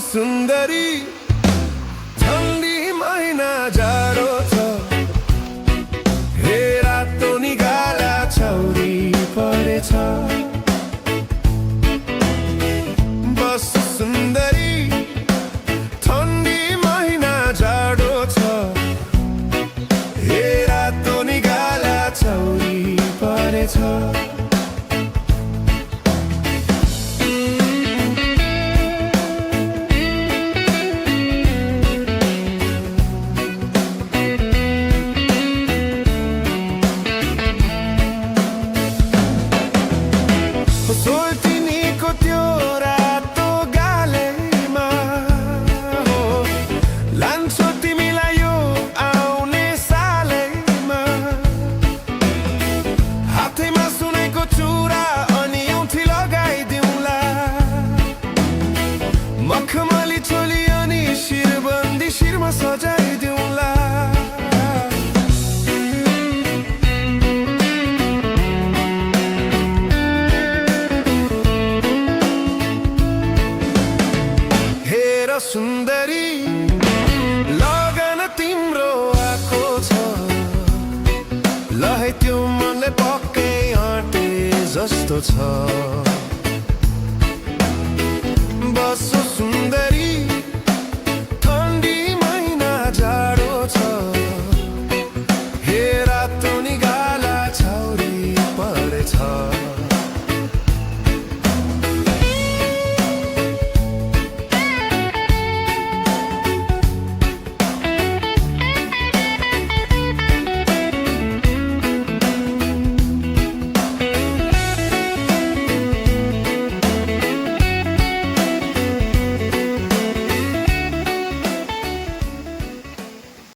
सुन्दरी ठन्डी महिना जाडो छ हे रातो निगाला छौरी परेछ बस सुन्दरी ठन्डी महिना जाडो छ हे रातो निगाला छौरी परेछ सोल्टिनीको त्यो रातो गालेमा हो लान्छौ तिमीलाई यो आउने सालैमा हातैमा सुनेको चुरा अनि औँठी लगाइदिउँला मखमली चोली अनि शिरबन्दी शिरमा सजाइदिउँला सुन्दरी लगन तिम्रो आएको छ ल है त्यो मनले पक्कै आँटे जस्तो छ